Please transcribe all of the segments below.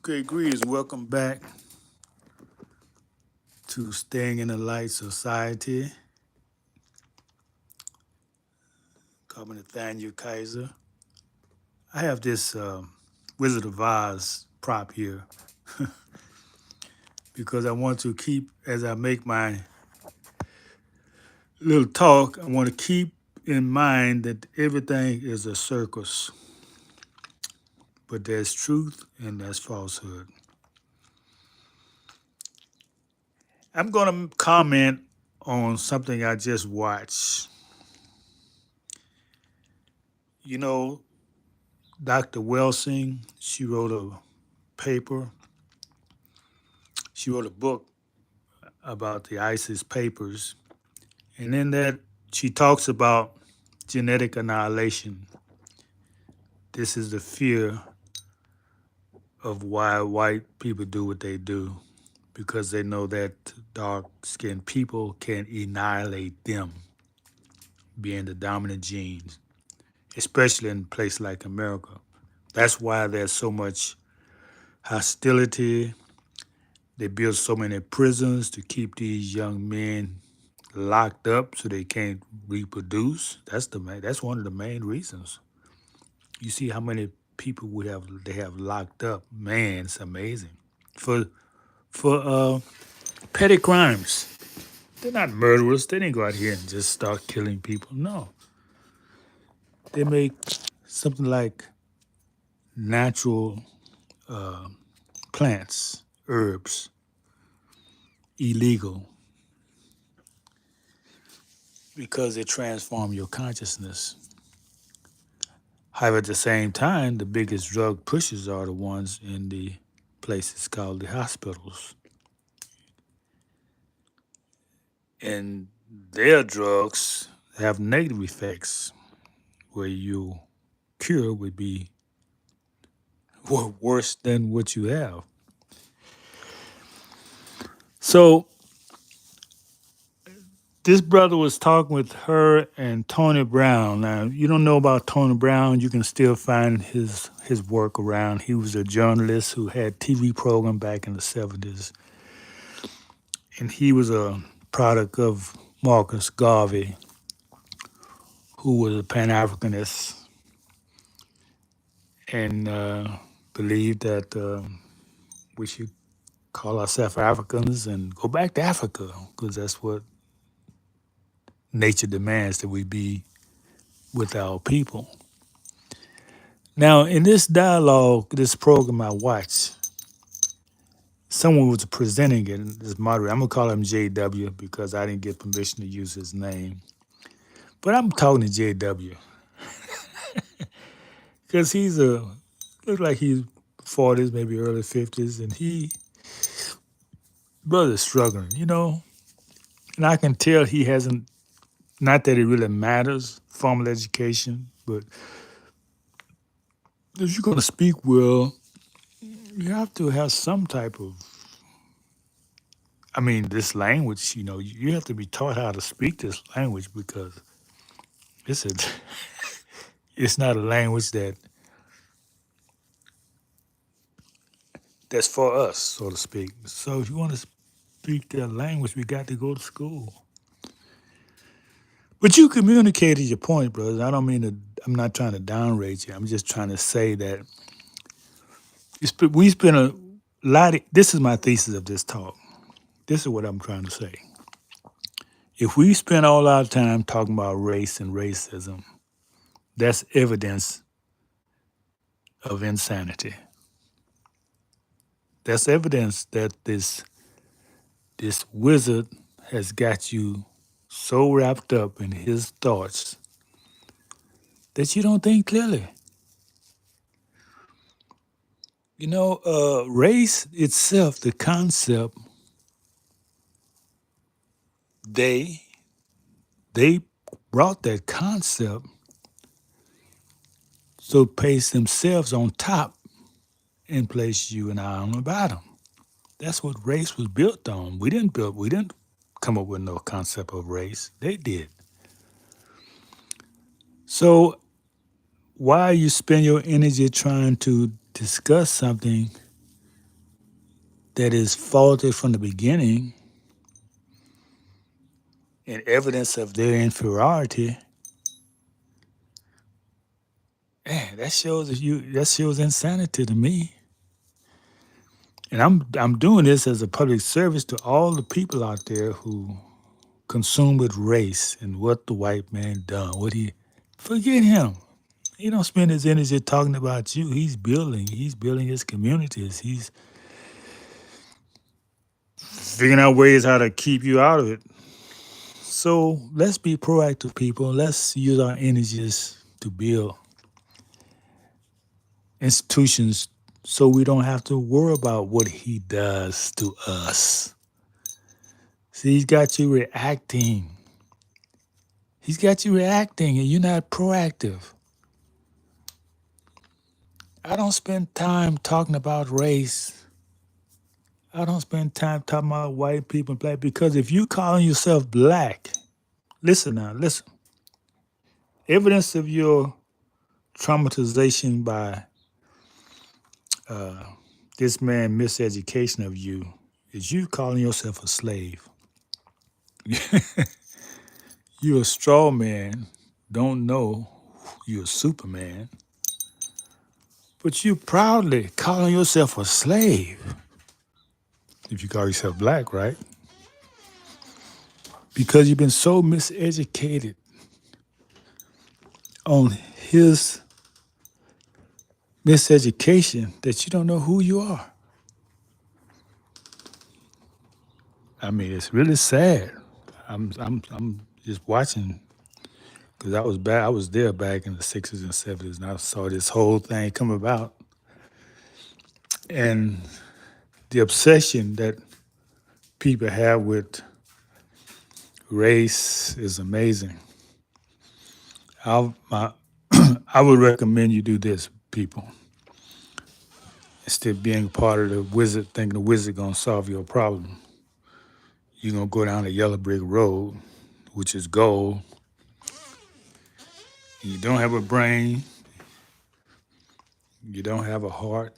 Okay, greetings. Welcome back to Staying in the Light Society. Call me Nathaniel Kaiser. I have this Wizard of Oz prop here because I want to keep, as I make my little talk, I want to keep in mind that everything is a circus, but there's truth and there's falsehood. I'm going to comment on something I just watched. You know, Dr. Welsing, she wrote a paper. She wrote a book about the ISIS papers. And in that, she talks about genetic annihilation. This is the fear of why white people do what they do, because they know that dark skinned people can annihilate them, being the dominant genes, especially in a place like America. That's why there's so much hostility. They build so many prisons to keep these young men locked up so they can't reproduce. That's one of the main reasons. You see how many people they have locked up. Man, it's amazing. For petty crimes. They're not murderers. They didn't go out here and just start killing people. No. They make something like natural uh, plants, herbs, illegal because they transform your consciousness. However, at the same time, the biggest drug pushers are the ones in the places called the hospitals. And their drugs have negative effects where your cure would be worse than what you have. So this brother was talking with her and Tony Brown. Now, you don't know about Tony Brown, you can still find his work around. He was a journalist who had TV program back in the 70s. And he was a product of Marcus Garvey, who was a Pan-Africanist and believed that we should call ourselves Africans and go back to Africa because that's what nature demands, that we be with our people. Now, in this dialogue, this program I watched, someone was presenting it, this moderator. I'm going to call him JW because I didn't get permission to use his name. But I'm talking to JW because looks like he's 40s, maybe early 50s, and brother's struggling, And I can tell he hasn't, not that it really matters, formal education, but if you're going to speak well, you have to have some type of, this language, you have to be taught how to speak this language because it's a, it's not a language that's for us, so to speak. So if you want to speak that language, we got to go to school. But you communicated your point, brother. I'm not trying to downrate you. I'm just trying to say that we spend a lot this is my thesis of this talk. This is what I'm trying to say. If we spend all our time talking about race and racism, that's evidence of insanity. That's evidence that this wizard has got you so wrapped up in his thoughts that you don't think clearly. Race itself, the concept, they brought that concept so place themselves on top and place you and I on the bottom. That's what race was built on. We didn't come up with no concept of race. They did. So why you spend your energy trying to discuss something that is faulty from the beginning and evidence of their inferiority, man, that shows insanity to me. And I'm doing this as a public service to all the people out there who consumed with race and what the white man done. What he forget him. He don't spend his energy talking about you. He's building. He's building his communities. He's figuring out ways how to keep you out of it. So let's be proactive, people. Let's use our energies to build institutions so we don't have to worry about what he does to us. See, he's got you reacting. He's got you reacting and you're not proactive. I don't spend time talking about race. I don't spend time talking about white people and black because if you calling yourself black, listen now, listen. Evidence of your traumatization by uh, this man miseducation of you is you calling yourself a slave. You're a straw man, don't know you're a superman, but you proudly calling yourself a slave. If you call yourself black, right? Because you've been so miseducated on his miseducation that you don't know who you are. I mean, it's really sad. I'm just watching because I was back. I was there back in the '60s and '70s, and I saw this whole thing come about. And the obsession that people have with race is amazing. My, I would recommend you do this, people. Instead of being part of the wizard, thinking the wizard gonna solve your problem, you're gonna go down the yellow brick road, which is gold. You don't have a brain, you don't have a heart,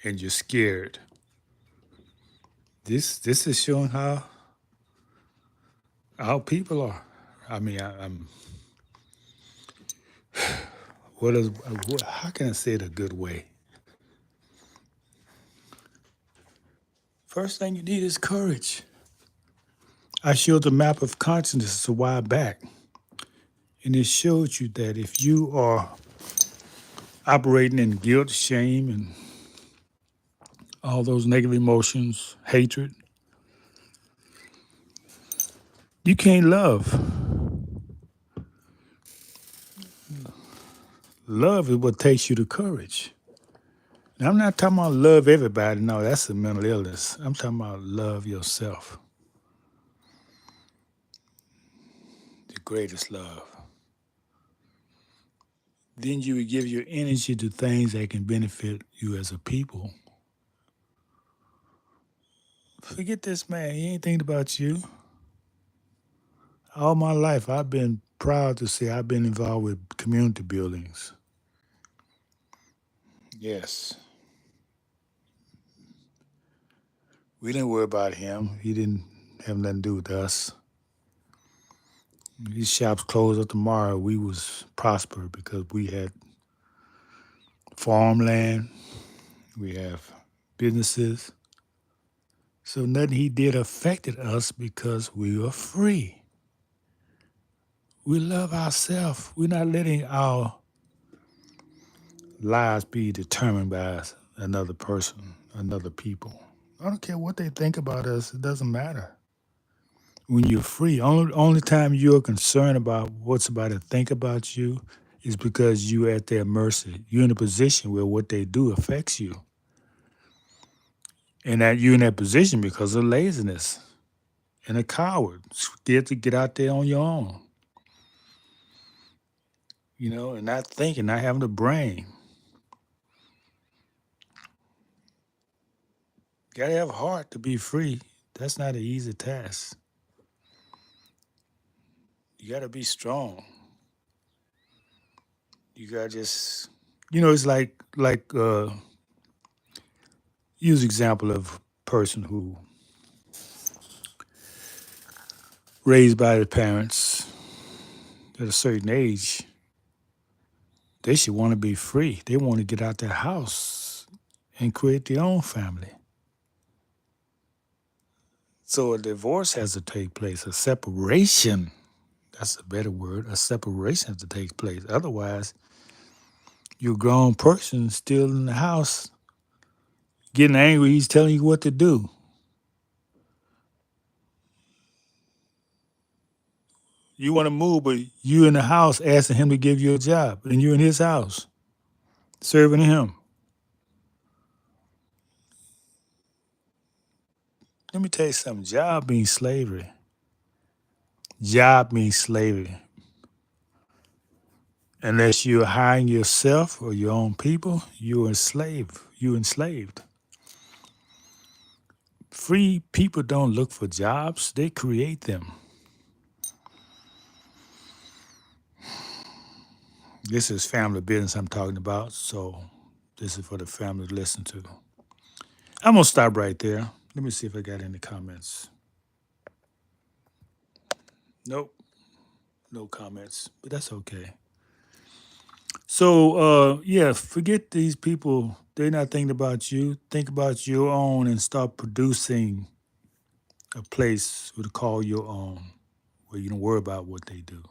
and you're scared. This is showing how people are. I mean, I'm what is how can I say it a good way? First thing you need is courage. I showed the map of consciousness a while back, and it showed you that if you are operating in guilt, shame, and all those negative emotions, hatred, you can't love. Love is what takes you to courage. Now, I'm not talking about love everybody. No, that's a mental illness. I'm talking about love yourself, the greatest love. Then you would give your energy to things that can benefit you as a people. Forget this man. He ain't thinking about you. All my life, I've been proud to say I've been involved with community buildings. Yes. We didn't worry about him. He didn't have nothing to do with us. These shops closed up tomorrow. We was prosper because we had farmland, we have businesses. So nothing he did affected us because we were free. We love ourselves. We're not letting our lives be determined by another person, another people. I don't care what they think about us. It doesn't matter. When you're free, only time you're concerned about what somebody think about you is because you're at their mercy. You're in a position where what they do affects you. And that you're in that position because of laziness and a coward, scared to get out there on your own, and not thinking, not having the brain. Gotta have a heart to be free. That's not an easy task. You gotta be strong. You gotta it's like use example of person who raised by the parents at a certain age, they should want to be free. They want to get out their house and create their own family. So a divorce has to take place, a separation. That's a better word. A separation has to take place. Otherwise, you're a grown person still in the house, getting angry. He's telling you what to do. You want to move, but you in the house asking him to give you a job, and you in his house serving him. Let me tell you something. Job means slavery. Job means slavery. Unless you're hiring yourself or your own people, you're enslaved. You're enslaved. Free people don't look for jobs, they create them. This is family business I'm talking about, so this is for the family to listen to. I'm gonna stop right there. Let me see if I got any comments. Nope, no comments, but that's okay. So, yeah, forget these people. They're not thinking about you. Think about your own and start producing a place to call your own, where you don't worry about what they do.